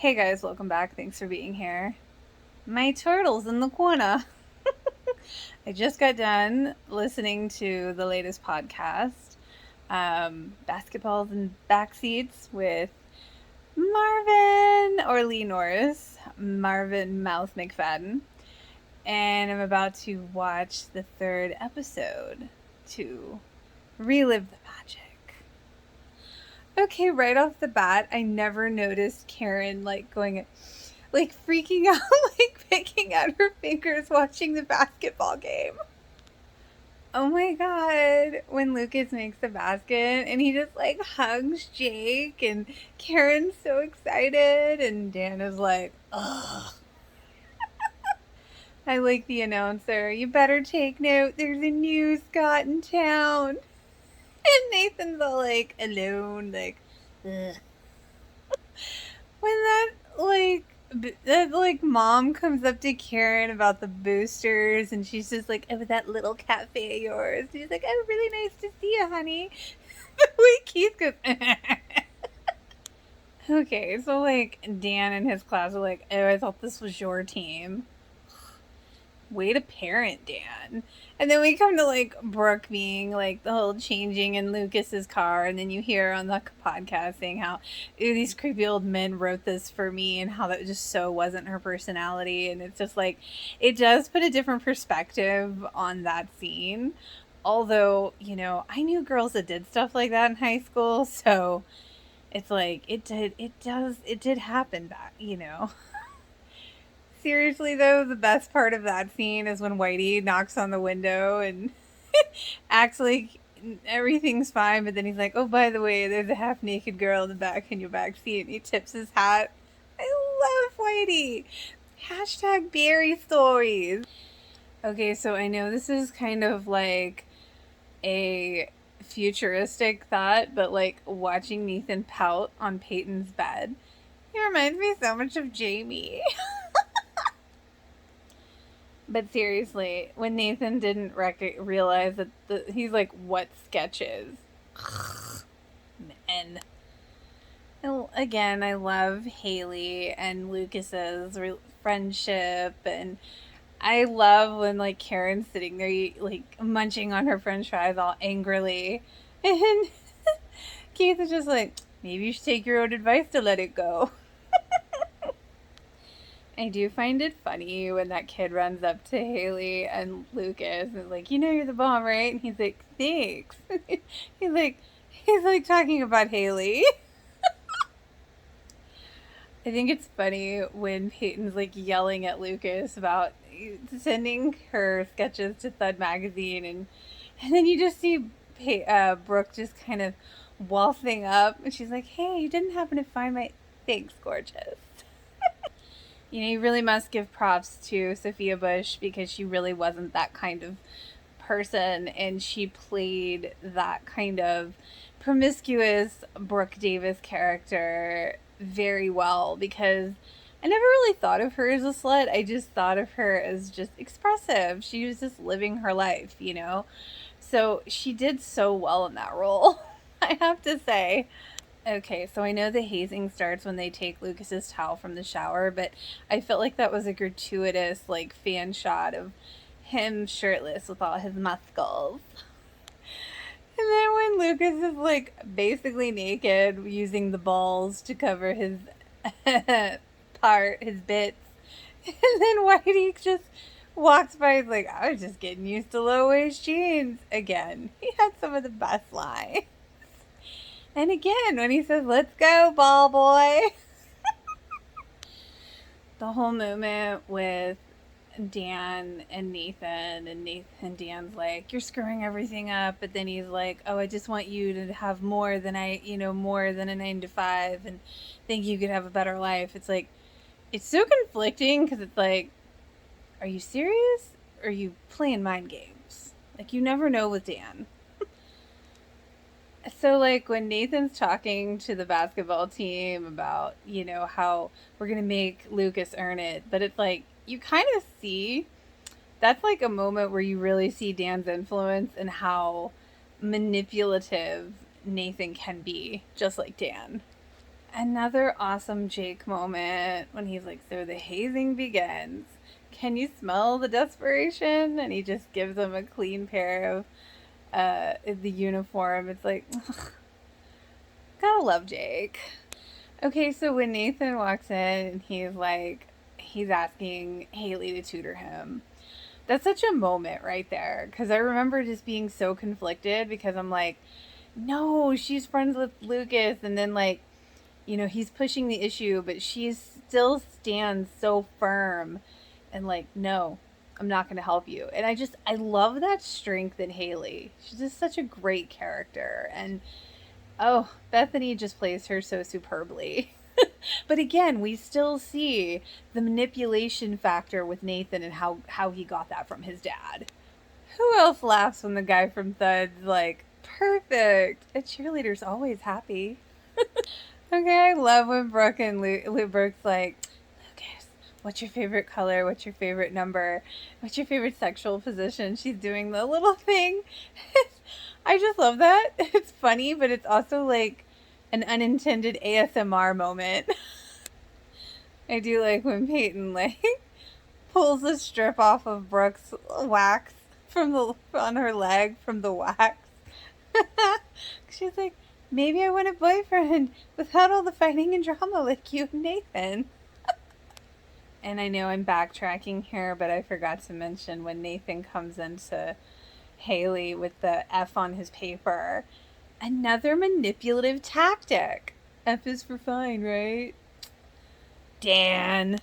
Hey guys, welcome back. Thanks for being here. My turtle's in the corner. I just got done listening to the latest podcast, Basketballs and Backseats with Marvin or Lee Norris, Marvin Mouth McFadden. And I'm about to watch the third episode to relive the magic. Okay, right off the bat, I never noticed Karen going freaking out, picking out her fingers watching the basketball game. Oh my god, when Lucas makes the basket and he just hugs Jake and Karen's so excited and Dan is like, ugh. I like the announcer, you better take note, there's a new Scott in town. And Nathan's all alone, ugh. When that mom comes up to Karen about the boosters and she's just like, oh, that little cafe of yours. She's like, oh, really nice to see you, honey. The way Keith goes, okay, so Dan and his class are like, oh, I thought this was your team. Way to parent, Dan. And then we come to Brooke being the whole changing in Lucas's car, and then you hear on the podcast saying how these creepy old men wrote this for me and how that just so wasn't her personality. And it's just it does put a different perspective on that scene. Although, I knew girls that did stuff like that in high school, so it's it did happen that, Seriously, though, the best part of that scene is when Whitey knocks on the window and acts like everything's fine, but then he's like, oh, by the way, there's a half-naked girl in the back in your back seat, and he tips his hat. I love Whitey. Hashtag Barry stories. Okay, so I know this is kind of like a futuristic thought, but watching Nathan pout on Peyton's bed, he reminds me so much of Jamie. But seriously, when Nathan didn't realize that he's like, what sketches? Men. Again, I love Haley and Lucas's friendship, and I love when Karen's sitting there munching on her french fries all angrily, and Keith is just like, maybe you should take your own advice to let it go. I do find it funny when that kid runs up to Haley and Lucas and is like, you're the bomb, right? And he's like, thanks. he's talking about Haley. I think it's funny when Peyton's yelling at Lucas about sending her sketches to Thud magazine, and then you just see Brooke just kind of waltzing up, and she's like, hey, you didn't happen to find my... Thanks, gorgeous. You really must give props to Sophia Bush because she really wasn't that kind of person, and she played that kind of promiscuous Brooke Davis character very well, because I never really thought of her as a slut. I just thought of her as just expressive. She was just living her life, So she did so well in that role, I have to say. Okay, so I know the hazing starts when they take Lucas's towel from the shower, but I felt like that was a gratuitous, fan shot of him shirtless with all his muscles. And then when Lucas is, basically naked, using the balls to cover his his bits, and then Whitey just walks by, he's like, I was just getting used to low-waist jeans. Again, he had some of the best lines. And again, when he says, let's go, ball boy. The whole moment with Dan and Nathan, and Dan's like, you're screwing everything up. But then he's like, oh, I just want you to have more than more than a 9 to 5 and think you could have a better life. It's it's so conflicting because it's are you serious? Or are you playing mind games? You never know with Dan. So, when Nathan's talking to the basketball team about, how we're going to make Lucas earn it, but it's you kind of see, that's a moment where you really see Dan's influence and how manipulative Nathan can be, just like Dan. Another awesome Jake moment when he's like, so the hazing begins. Can you smell the desperation? And he just gives him a clean pair of the uniform. It's like, ugh, gotta love Jake. Okay, so when Nathan walks in and he's asking Haley to tutor him. That's such a moment right there. Because I remember just being so conflicted because I'm like, no, she's friends with Lucas. And then, like, he's pushing the issue, but she still stands so firm and, like, no, I'm not going to help you. And I love that strength in Haley. She's just such a great character. And, oh, Bethany just plays her so superbly. But again, we still see the manipulation factor with Nathan and how he got that from his dad. Who else laughs when the guy from Thud's like, perfect? A cheerleader's always happy. Okay, I love when Brooke and Brooke's like, Lucas, what's your favorite color? What's your favorite number? What's your favorite sexual position? She's doing the little thing. I just love that. It's funny, but it's also like an unintended ASMR moment. I do like when Peyton like pulls the strip off of Brooke's wax from the on her leg from the wax. She's like, maybe I want a boyfriend without all the fighting and drama like you and Nathan. And I know I'm backtracking here, but I forgot to mention when Nathan comes into Haley with the F on his paper. Another manipulative tactic. F is for fine, right? Dan.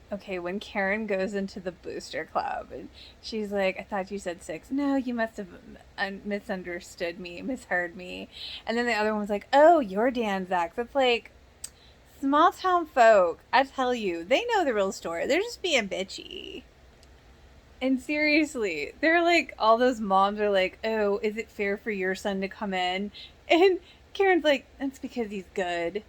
Okay, when Karen goes into the booster club and she's like, I thought you said 6. No, you must have misunderstood me, misheard me. And then the other one was like, oh, you're Dan Zax. It's like, small town folk, I tell you, they know the real story. They're just being bitchy. And seriously, they're like, all those moms are like, oh, is it fair for your son to come in? And Karen's like, that's because he's good.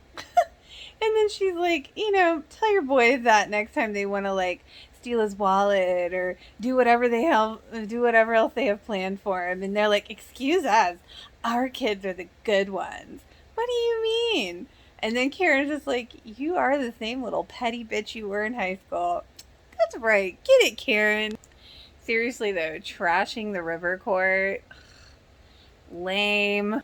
And then she's like, tell your boys that next time they want to like steal his wallet or do whatever else they have planned for him. And they're like, excuse us, our kids are the good ones. What do you mean? And then Karen's just like, you are the same little petty bitch you were in high school. That's right. Get it, Karen. Seriously though, trashing the river court, lame.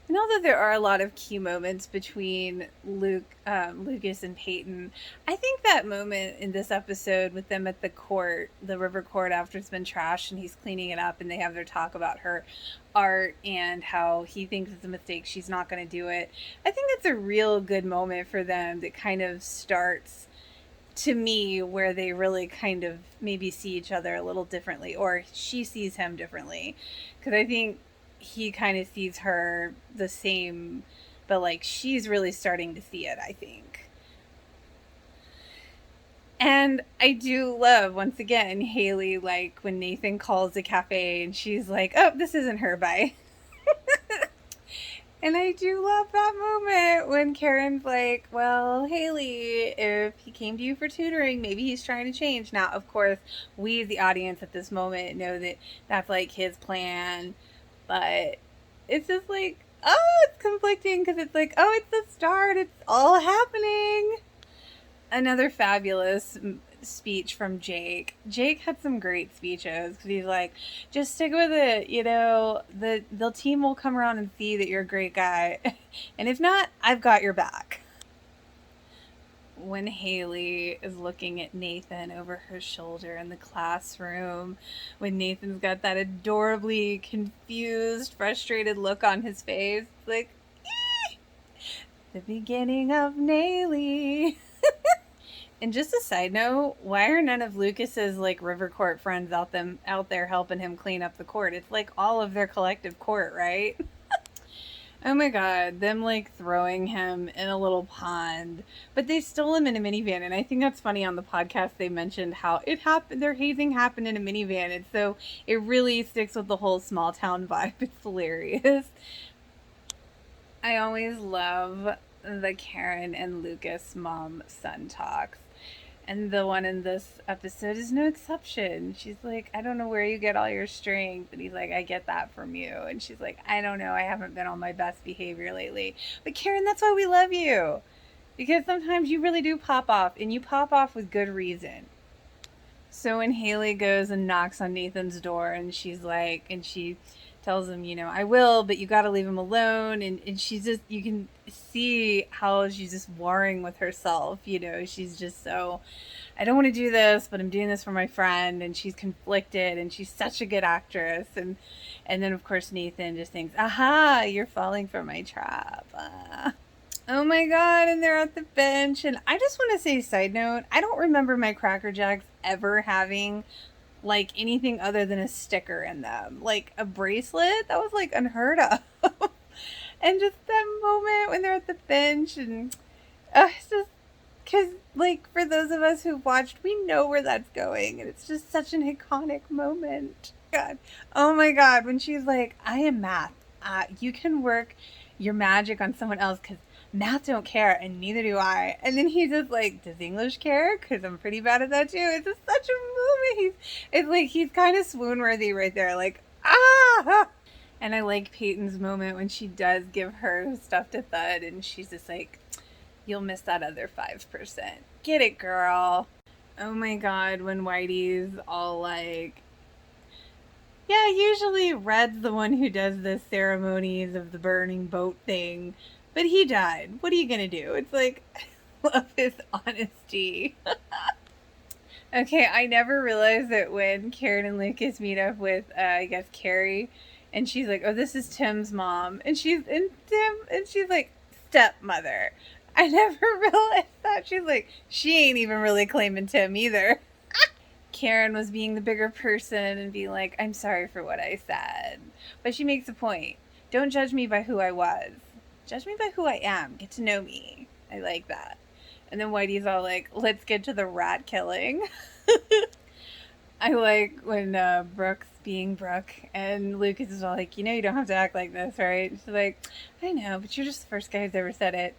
And although there are a lot of key moments between Lucas and Peyton, I think that moment in this episode with them at the court, the river court, after it's been trashed and he's cleaning it up and they have their talk about her art and how he thinks it's a mistake, she's not going to do it. I think that's a real good moment for them that kind of starts, to me, where they really kind of maybe see each other a little differently, or she sees him differently. Because I think he kind of sees her the same, but like she's really starting to see it, I think. And I do love, once again, Haley, like when Nathan calls the cafe and she's like, oh, this isn't her, bye. And I do love that moment when Karen's like, well, Haley, if he came to you for tutoring, maybe he's trying to change. Now, of course, we, the audience at this moment, know that that's like his plan. But it's just like, oh, it's conflicting because it's like, oh, it's the start. It's all happening. Another fabulous speech from Jake. Jake had some great speeches because he's like, just stick with it. The team will come around and see that you're a great guy. And if not, I've got your back. When Haley is looking at Nathan over her shoulder in the classroom, when Nathan's got that adorably confused, frustrated look on his face, like, the beginning of Naley. And just a side note, why are none of Lucas's like river court friends out there helping him clean up the court? It's like all of their collective court, right? Oh my god, them like throwing him in a little pond, but they stole him in a minivan, and I think that's funny. On the podcast they mentioned how it happened, their hazing happened in a minivan, and so it really sticks with the whole small town vibe. It's hilarious. I always love the Karen and Lucas mom son talks. And the one in this episode is no exception. She's like, I don't know where you get all your strength. And he's like, I get that from you. And she's like, I don't know. I haven't been on my best behavior lately. But Karen, that's why we love you. Because sometimes you really do pop off, and you pop off with good reason. So when Haley goes and knocks on Nathan's door, and she's like, and she tells him, you know, I will, but you got to leave him alone. And she's just, you can see how she's just warring with herself. You know, she's just so, I don't want to do this, but I'm doing this for my friend. And she's conflicted, and she's such a good actress. And then, of course, Nathan just thinks, aha, you're falling for my trap. Oh my god, and they're at the bench. And I just want to say, side note, I don't remember my Cracker Jacks ever having like anything other than a sticker in them. Like a bracelet, that was like unheard of. And just that moment when they're at the bench, and it's just because, like, for those of us who've watched, we know where that's going, and it's just such an iconic moment. God, oh my god, when she's like, I am math. You can work your magic on someone else because math don't care, and neither do I. And then he's just like, does English care? Because I'm pretty bad at that too. It's just such a movie. It's like he's kind of swoon worthy right there. Like, ah! And I like Peyton's moment when she does give her stuff to Thud, and she's just like, you'll miss that other 5%. Get it, girl. Oh my god, when Whitey's all like, yeah, usually Red's the one who does the ceremonies of the burning boat thing, but he died. What are you gonna do? It's like, I love his honesty. Okay, I never realized that when Karen and Lucas meet up with, I guess, Carrie, and she's like, oh, this is Tim's mom, and she's like, stepmother. I never realized that. She's like, she ain't even really claiming Tim either. Karen was being the bigger person and being like, I'm sorry for what I said. But she makes a point. Don't judge me by who I was. Judge me by who I am. Get to know me. I like that. And then Whitey's all like, let's get to the rat killing. I like when Brooke's being Brooke, and Lucas is all like, you know, you don't have to act like this, right? She's like, I know, but you're just the first guy who's ever said it.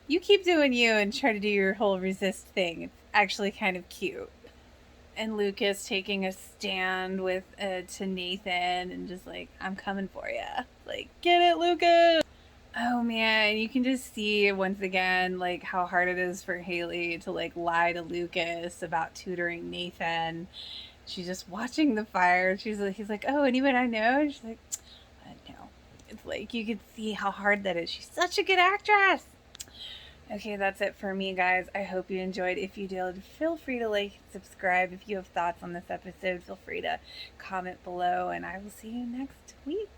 You keep doing you and try to do your whole resist thing. It's actually kind of cute. And Lucas taking a stand with to Nathan and just like, I'm coming for you. Like, get it, Lucas. Oh man, you can just see once again like how hard it is for Haley to like lie to Lucas about tutoring Nathan. She's just watching the fire. He's like, oh, anyone I know? And she's like, no. It's like you can see how hard that is. She's such a good actress. Okay, that's it for me, guys. I hope you enjoyed. If you did, feel free to like and subscribe. If you have thoughts on this episode, feel free to comment below, and I will see you next week.